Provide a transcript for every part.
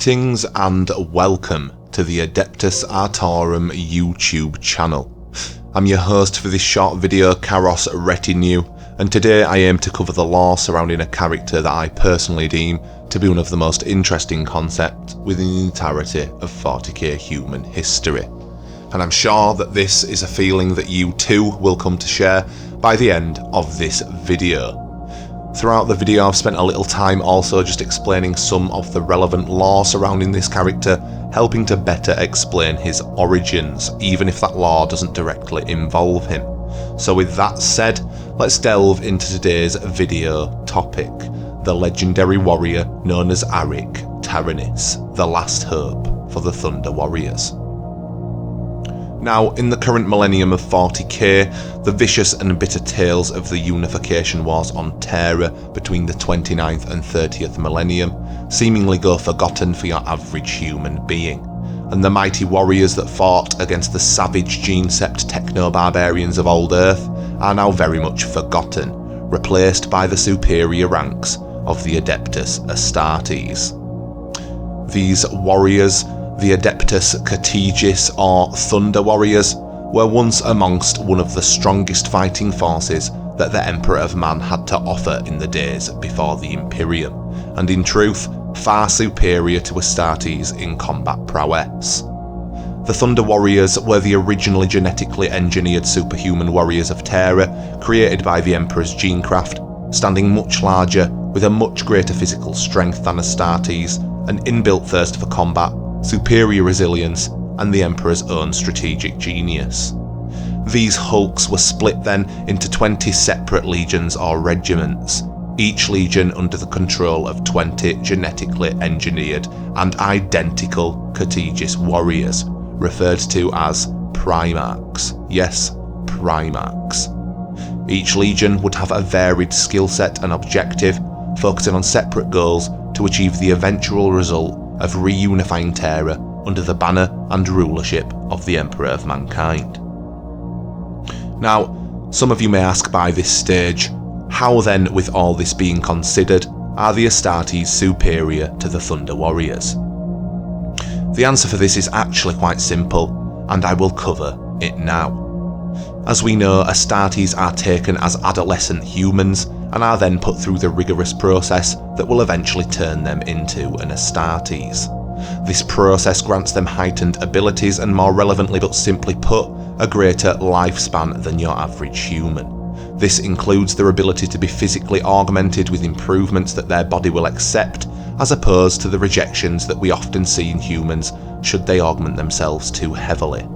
Greetings and welcome to the Adeptus Artorum YouTube channel. I'm your host for this short video, Caros Retinue, and today I aim to cover the lore surrounding a character that I personally deem to be one of the most interesting concepts within the entirety of 40k human history. And I'm sure that this is a feeling that you too will come to share by the end of this video. Throughout the video I've spent a little time also just explaining some of the relevant lore surrounding this character, helping to better explain his origins, even if that lore doesn't directly involve him. So with that said, let's delve into today's video topic, the legendary warrior known as Arik Taranis, the last hope for the Thunder Warriors. Now, in the current millennium of 40k, the vicious and bitter tales of the unification wars on Terra between the 29th and 30th millennium seemingly go forgotten for your average human being, and the mighty warriors that fought against the savage gene-sept techno-barbarians of old Earth are now very much forgotten, replaced by the superior ranks of the Adeptus Astartes. These warriors, the Adeptus Catigis or Thunder Warriors, were once amongst one of the strongest fighting forces that the Emperor of Man had to offer in the days before the Imperium, and in truth, far superior to Astartes in combat prowess. The Thunder Warriors were the originally genetically engineered superhuman warriors of Terra, created by the Emperor's genecraft, standing much larger, with a much greater physical strength than Astartes, an inbuilt thirst for combat, superior resilience, and the Emperor's own strategic genius. These hulks were split then into 20 separate legions or regiments, each legion under the control of 20 genetically engineered and identical Catigis warriors, referred to as Primarchs. Yes, Primarchs. Each legion would have a varied skill set and objective, focusing on separate goals to achieve the eventual result of reunifying Terra under the banner and rulership of the Emperor of Mankind. Now, some of you may ask by this stage, how then, with all this being considered, are the Astartes superior to the Thunder Warriors? The answer for this is actually quite simple, and I will cover it now. As we know, Astartes are taken as adolescent humans and are then put through the rigorous process that will eventually turn them into an Astartes. This process grants them heightened abilities and, more relevantly but simply put, a greater lifespan than your average human. This includes their ability to be physically augmented with improvements that their body will accept, as opposed to the rejections that we often see in humans should they augment themselves too heavily.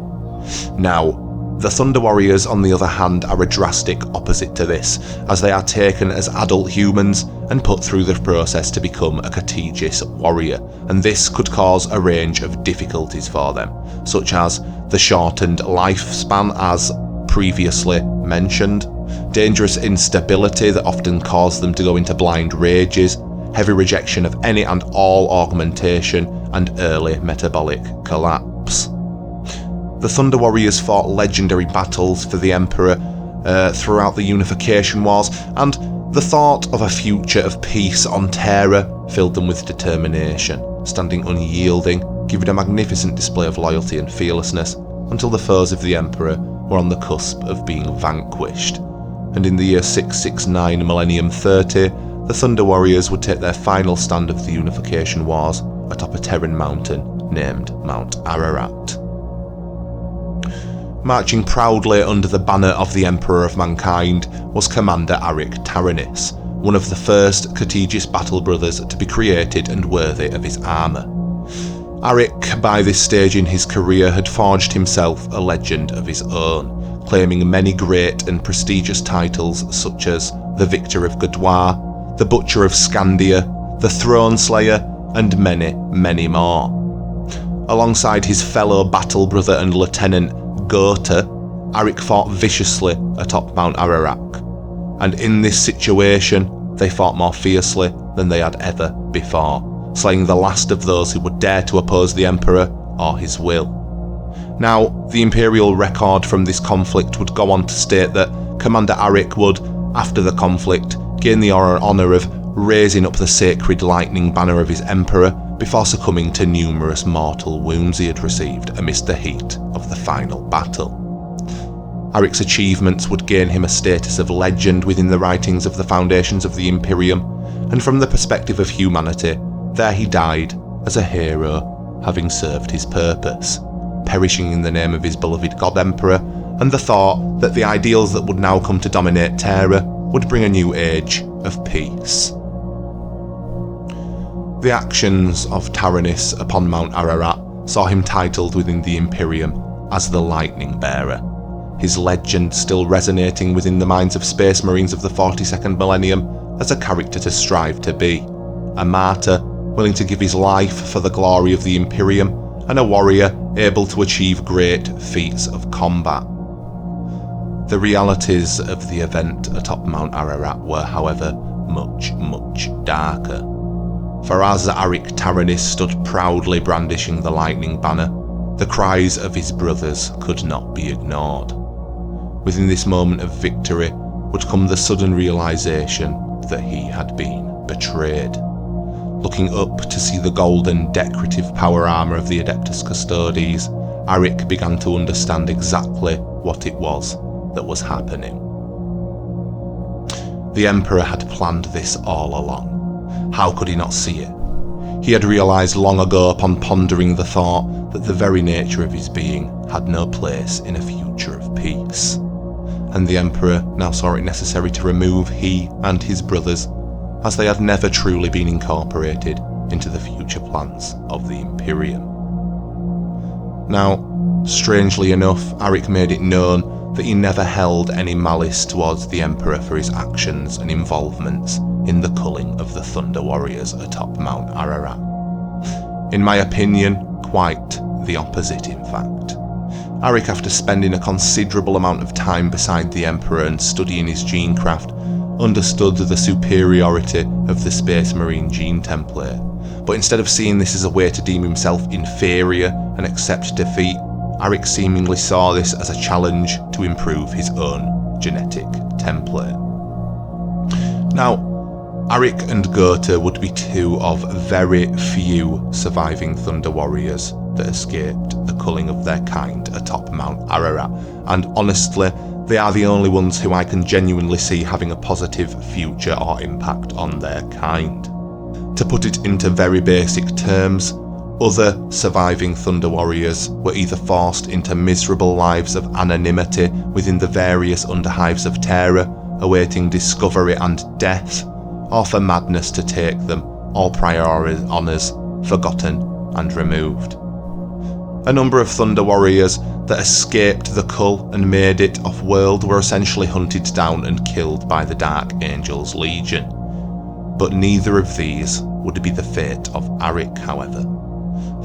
Now, the Thunder Warriors, on the other hand, are a drastic opposite to this, as they are taken as adult humans and put through the process to become a Catigis warrior, and this could cause a range of difficulties for them, such as the shortened lifespan as previously mentioned, dangerous instability that often cause them to go into blind rages, heavy rejection of any and all augmentation, and early metabolic collapse. The Thunder Warriors fought legendary battles for the Emperor throughout the Unification Wars, and the thought of a future of peace on Terra filled them with determination, standing unyielding, giving a magnificent display of loyalty and fearlessness, until the foes of the Emperor were on the cusp of being vanquished. And in the year 669 Millennium 30, the Thunder Warriors would take their final stand of the Unification Wars atop a Terran mountain named Mount Ararat. Marching proudly under the banner of the Emperor of Mankind was Commander Arik Taranis, one of the first Catigis battle brothers to be created and worthy of his armour. Arik, by this stage in his career, had forged himself a legend of his own, claiming many great and prestigious titles such as the Victor of Gaudois, the Butcher of Scandia, the Throne Slayer, and many, many more. Alongside his fellow battle brother and lieutenant Gotha, Arik fought viciously atop Mount Ararat, and in this situation they fought more fiercely than they had ever before, slaying the last of those who would dare to oppose the Emperor or his will. Now, the Imperial record from this conflict would go on to state that Commander Arik would, after the conflict, gain the honour of raising up the sacred lightning banner of his Emperor before succumbing to numerous mortal wounds he had received amidst the heat of the final battle. Arik's achievements would gain him a status of legend within the writings of the foundations of the Imperium, and from the perspective of humanity, there he died as a hero, having served his purpose, perishing in the name of his beloved God Emperor, and the thought that the ideals that would now come to dominate Terra would bring a new age of peace. The actions of Taranis upon Mount Ararat saw him titled within the Imperium as the Lightning Bearer, his legend still resonating within the minds of Space Marines of the 42nd millennium as a character to strive to be, a martyr willing to give his life for the glory of the Imperium, and a warrior able to achieve great feats of combat. The realities of the event atop Mount Ararat were, however, much, much darker. For as Arik Taranis stood proudly brandishing the lightning banner, the cries of his brothers could not be ignored. Within this moment of victory would come the sudden realisation that he had been betrayed. Looking up to see the golden decorative power armour of the Adeptus Custodes, Arik began to understand exactly what it was that was happening. The Emperor had planned this all along. How could he not see it? He had realised long ago upon pondering the thought that the very nature of his being had no place in a future of peace. And the Emperor now saw it necessary to remove he and his brothers, as they had never truly been incorporated into the future plans of the Imperium. Now, strangely enough, Arik made it known that he never held any malice towards the Emperor for his actions and involvements in the culling of the Thunder Warriors atop Mount Ararat. In my opinion, quite the opposite in fact. Arik, after spending a considerable amount of time beside the Emperor and studying his genecraft, understood the superiority of the Space Marine gene template, but instead of seeing this as a way to deem himself inferior and accept defeat, Arik seemingly saw this as a challenge to improve his own genetic template. Now, Arik and Gotha would be two of very few surviving Thunder Warriors that escaped the culling of their kind atop Mount Ararat, and honestly, they are the only ones who I can genuinely see having a positive future or impact on their kind. To put it into very basic terms, other surviving Thunder Warriors were either forced into miserable lives of anonymity within the various underhives of Terra, awaiting discovery and death, or for madness to take them, all prior honours forgotten and removed. A number of Thunder Warriors that escaped the cull and made it off-world were essentially hunted down and killed by the Dark Angels Legion. But neither of these would be the fate of Arik, however,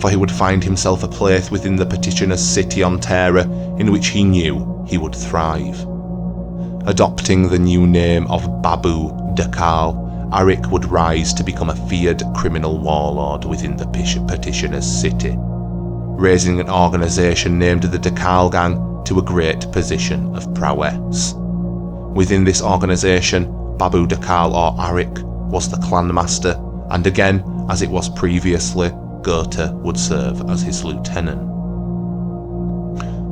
for he would find himself a place within the Petitioner's city on Terra in which he knew he would thrive. Adopting the new name of Babu Dakal, Arik would rise to become a feared criminal warlord within the Petitioner's city, raising an organisation named the Dakal Gang to a great position of prowess. Within this organisation, Babu Dakal or Arik was the clan master, and again, as it was previously, Gotha would serve as his lieutenant.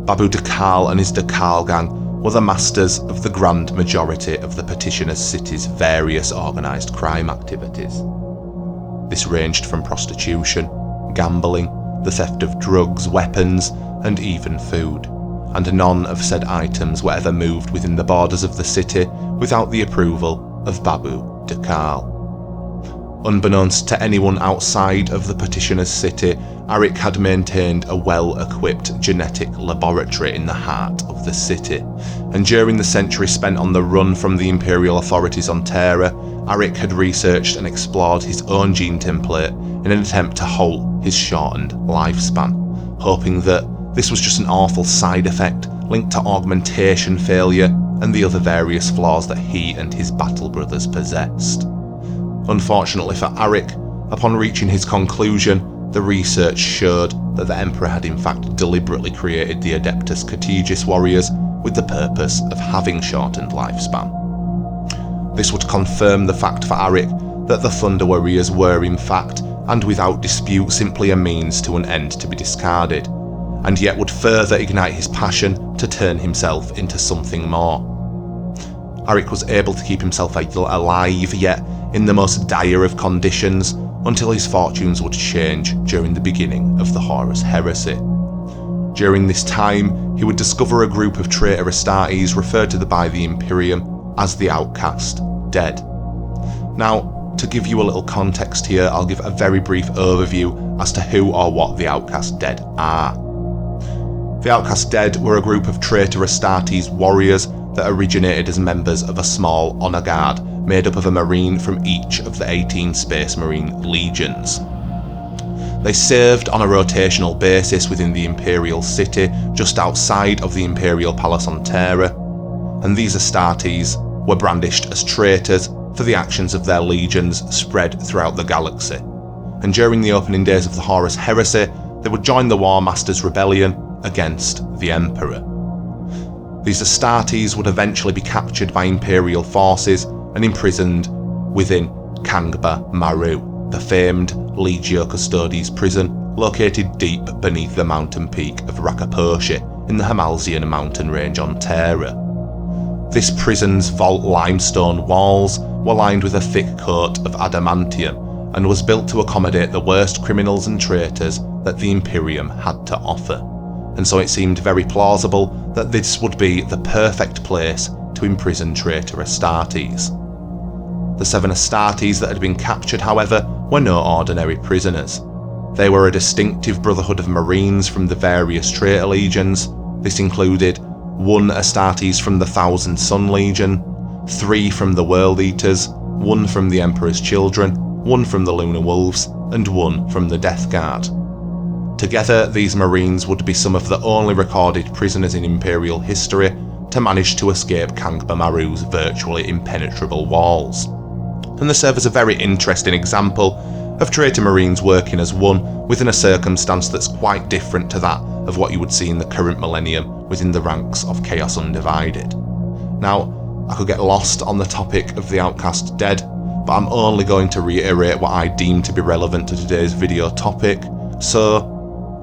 Babu Dakal and his Dakal Gang were the masters of the grand majority of the Petitioner's city's various organised crime activities. This ranged from prostitution, gambling, the theft of drugs, weapons, and even food, and none of said items were ever moved within the borders of the city without the approval of Babu Dakal. Unbeknownst to anyone outside of the Petitioner's city, Arik had maintained a well-equipped genetic laboratory in the heart of the city, and during the century spent on the run from the Imperial authorities on Terra, Arik had researched and explored his own gene template in an attempt to halt his shortened lifespan, hoping that this was just an awful side effect linked to augmentation failure and the other various flaws that he and his battle brothers possessed. Unfortunately for Arik, upon reaching his conclusion, the research showed that the Emperor had in fact deliberately created the Adeptus Custodes warriors with the purpose of having shortened lifespan. This would confirm the fact for Arik that the Thunder Warriors were in fact and without dispute simply a means to an end to be discarded, and yet would further ignite his passion to turn himself into something more. Arik was able to keep himself alive, yet in the most dire of conditions, until his fortunes would change during the beginning of the Horus Heresy. During this time, he would discover a group of traitor Astartes referred to by the Imperium as the Outcast Dead. Now, to give you a little context here, I'll give a very brief overview as to who or what the Outcast Dead are. The Outcast Dead were a group of traitor Astartes warriors that originated as members of a small honour guard made up of a marine from each of the 18 Space Marine legions. They served on a rotational basis within the Imperial City just outside of the Imperial Palace on Terra, and these Astartes were brandished as traitors for the actions of their legions spread throughout the galaxy, and during the opening days of the Horus Heresy, they would join the War Masters' rebellion against the Emperor. These Astartes would eventually be captured by Imperial forces and imprisoned within Kangba Maru, the famed Legio Custodes prison located deep beneath the mountain peak of Rakaposhi in the Hamalzian mountain range on Terra. This prison's vault limestone walls were lined with a thick coat of adamantium and was built to accommodate the worst criminals and traitors that the Imperium had to offer, and so it seemed very plausible that this would be the perfect place to imprison traitor Astartes. The 7 Astartes that had been captured, however, were no ordinary prisoners. They were a distinctive brotherhood of Marines from the various traitor legions. This included 1 Astartes from the Thousand Sun Legion, 3 from the World Eaters, 1 from the Emperor's Children, 1 from the Lunar Wolves, and 1 from the Death Guard. Together, these Marines would be some of the only recorded prisoners in Imperial history to manage to escape Kangba Maru's virtually impenetrable walls, and they serve as a very interesting example of traitor Marines working as one within a circumstance that's quite different to that of what you would see in the current millennium within the ranks of Chaos Undivided. Now, I could get lost on the topic of the Outcast Dead, but I'm only going to reiterate what I deem to be relevant to today's video topic, so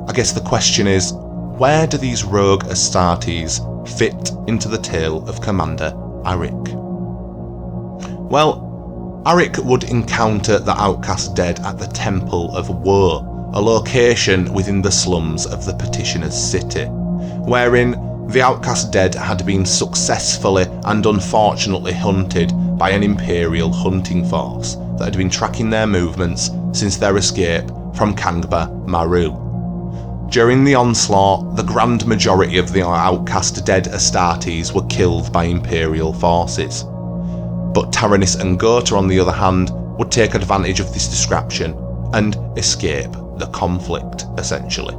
I guess the question is, where do these rogue Astartes fit into the tale of Commander Arik? Well, Arik would encounter the Outcast Dead at the Temple of Woe, a location within the slums of the Petitioner's City, wherein the Outcast Dead had been successfully and unfortunately hunted by an Imperial hunting force that had been tracking their movements since their escape from Kangba Maru. During the onslaught, the grand majority of the Outcast Dead Astartes were killed by Imperial forces, but Taranis and Gota, on the other hand, would take advantage of this distraction and escape the conflict, essentially.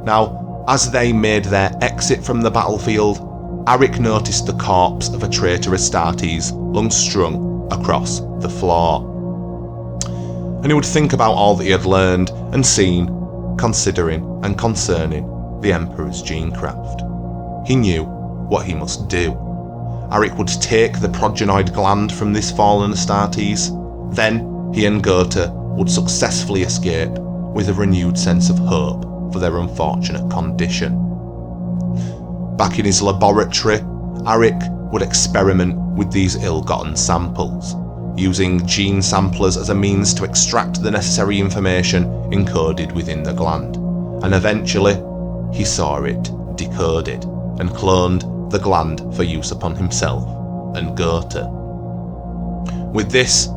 Now, as they made their exit from the battlefield, Arik noticed the corpse of a traitor Astartes long strung across the floor, and he would think about all that he had learned and seen, considering and concerning the Emperor's genecraft. He knew what he must do. Arik would take the progenoid gland from this fallen Astartes, then he and Gota would successfully escape with a renewed sense of hope for their unfortunate condition. Back in his laboratory, Arik would experiment with these ill-gotten samples, using gene samplers as a means to extract the necessary information encoded within the gland, and eventually he saw it decoded and cloned the gland for use upon himself and Gota. With this,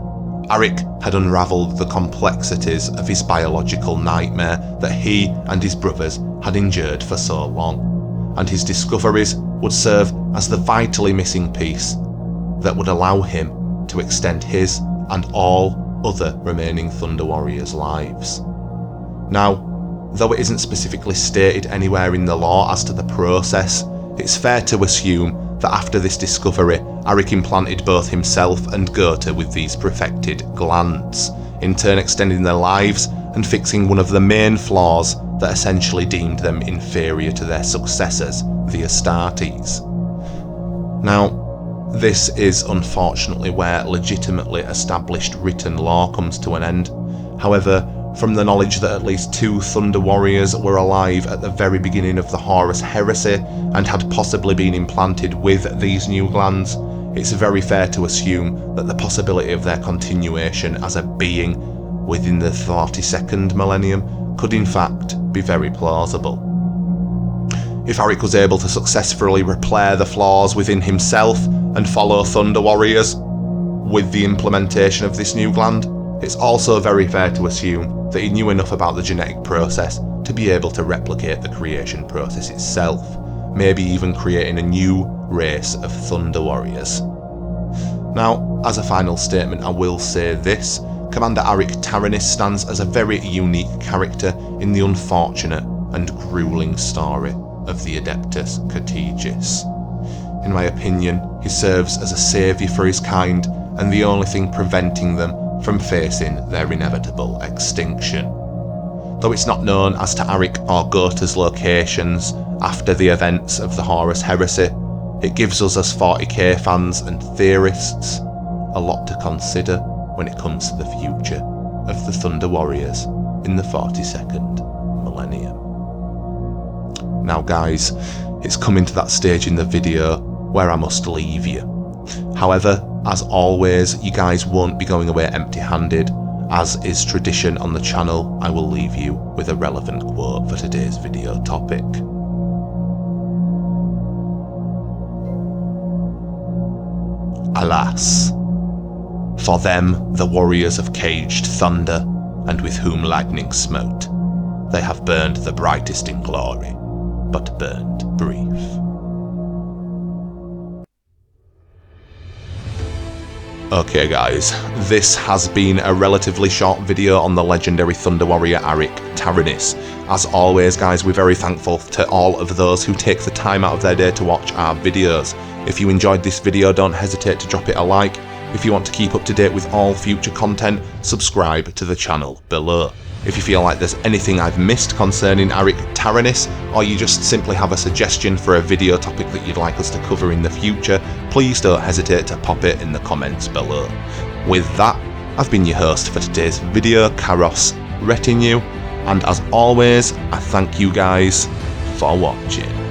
Arik had unravelled the complexities of his biological nightmare that he and his brothers had endured for so long, and his discoveries would serve as the vitally missing piece that would allow him to extend his and all other remaining Thunder Warriors' lives. Now, though it isn't specifically stated anywhere in the lore as to the process, it's fair to assume that after this discovery, Arik implanted both himself and Gota with these perfected glands, in turn extending their lives and fixing one of the main flaws that essentially deemed them inferior to their successors, the Astartes. Now, this is unfortunately where legitimately established written lore comes to an end. However, from the knowledge that at least 2 Thunder Warriors were alive at the very beginning of the Horus Heresy and had possibly been implanted with these new glands, it's very fair to assume that the possibility of their continuation as a being within the 42nd millennium could in fact be very plausible. If Arik was able to successfully repair the flaws within himself and follow Thunder Warriors with the implementation of this new gland, it's also very fair to assume that he knew enough about the genetic process to be able to replicate the creation process itself, maybe even creating a new race of Thunder Warriors. Now, as a final statement, I will say this: Commander Arik Taranis stands as a very unique character in the unfortunate and grueling story of the Adeptus Categis. In my opinion, he serves as a saviour for his kind and the only thing preventing them from facing their inevitable extinction. Though it's not known as to Arik or Gota's locations after the events of the Horus Heresy, it gives us as 40k fans and theorists a lot to consider when it comes to the future of the Thunder Warriors in the 42nd millennium. Now guys, it's coming to that stage in the video where I must leave you. However, as always, you guys won't be going away empty-handed. As is tradition on the channel, I will leave you with a relevant quote for today's video topic. Alas, for them the warriors of caged thunder, and with whom lightning smote, they have burned the brightest in glory, but burned brief. Okay guys, this has been a relatively short video on the legendary Thunder Warrior Arik Taranis. As always guys, we're very thankful to all of those who take the time out of their day to watch our videos. If you enjoyed this video, don't hesitate to drop it a like. If you want to keep up to date with all future content, subscribe to the channel below. If you feel like there's anything I've missed concerning Arik Taranis, or you just simply have a suggestion for a video topic that you'd like us to cover in the future, please don't hesitate to pop it in the comments below. With that, I've been your host for today's video, Caros Retinue, and as always, I thank you guys for watching.